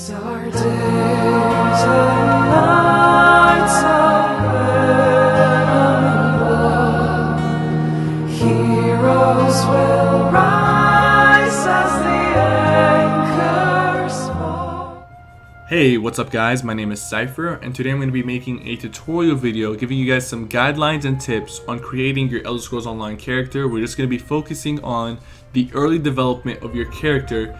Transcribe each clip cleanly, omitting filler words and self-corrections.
These are days and nights of venom and blood. Heroes will rise as the anchors fall. Hey, what's up guys? My name is Cypher, and today I'm going to be making a tutorial video giving you guys some guidelines and tips on creating your Elder Scrolls Online character. We're just going to be focusing on the early development of your character,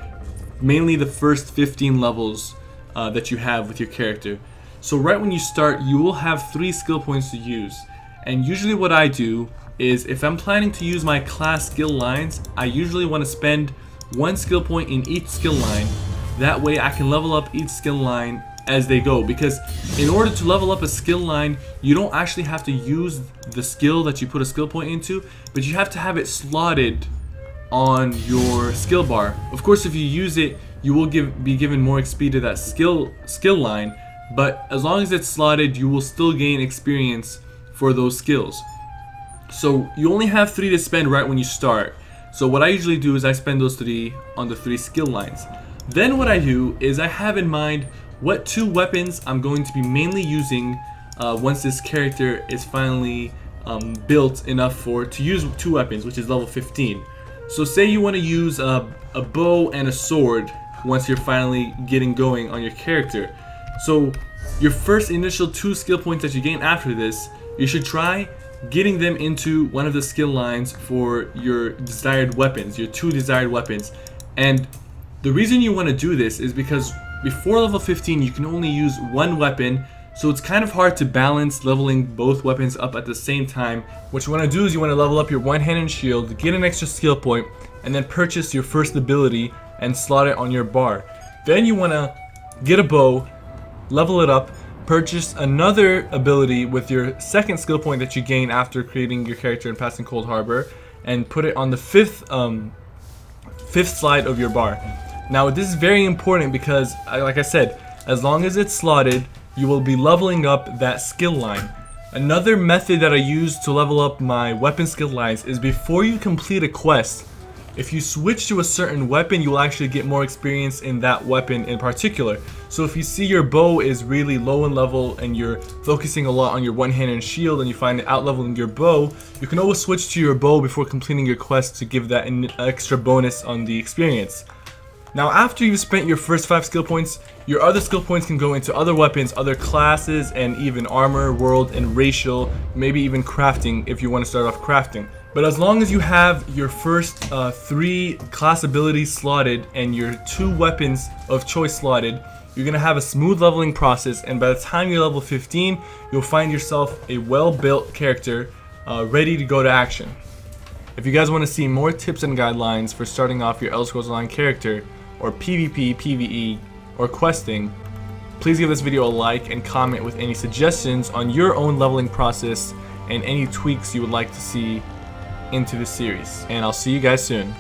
mainly the first 15 levels that you have with your character. So right when you start, you will have 3 skill points to use, and usually what I do is, if I'm planning to use my class skill lines, I usually want to spend 1 skill point in each skill line. That way I can level up each skill line as they go, because in order to level up a skill line, you don't actually have to use the skill that you put a skill point into, but you have to have it slotted on your skill bar. Of course, if you use it, you will be given more XP to that skill line, but as long as it's slotted, you will still gain experience for those skills. So you only have 3 to spend right when you start. So what I usually do is I spend those 3 on the 3 skill lines. Then what I do is I have in mind what 2 weapons I'm going to be mainly using once this character is finally built enough to use 2 weapons, which is level 15. So say you want to use a bow and a sword once you're finally getting going on your character. So your first initial 2 skill points that you gain after this, you should try getting them into one of the skill lines for your desired weapons, your 2 desired weapons. And the reason you want to do this is because before level 15 you can only use 1 weapon, so it's kind of hard to balance leveling both weapons up at the same time. What you want to do is you want to level up your one-handed shield, get an extra skill point, and then purchase your first ability and slot it on your bar. Then you want to get a bow, level it up, purchase another ability with your second skill point that you gain after creating your character and passing Cold Harbor, and put it on the fifth slide of your bar. Now this is very important because, like I said, as long as it's slotted, you will be leveling up that skill line. Another method that I use to level up my weapon skill lines is, before you complete a quest, if you switch to a certain weapon, you will actually get more experience in that weapon in particular. So if you see your bow is really low in level and you're focusing a lot on your one-handed shield and you find it out-leveling your bow, you can always switch to your bow before completing your quest to give that an extra bonus on the experience. Now after you've spent your first 5 skill points, your other skill points can go into other weapons, other classes, and even armor, world, and racial, maybe even crafting if you want to start off crafting. But as long as you have your first 3 class abilities slotted and your 2 weapons of choice slotted, you're going to have a smooth leveling process, and by the time you're level 15, you'll find yourself a well-built character ready to go to action. If you guys want to see more tips and guidelines for starting off your Elder Scrolls Online character, or PvP, PvE, or questing, please give this video a like and comment with any suggestions on your own leveling process and any tweaks you would like to see into this series. And I'll see you guys soon.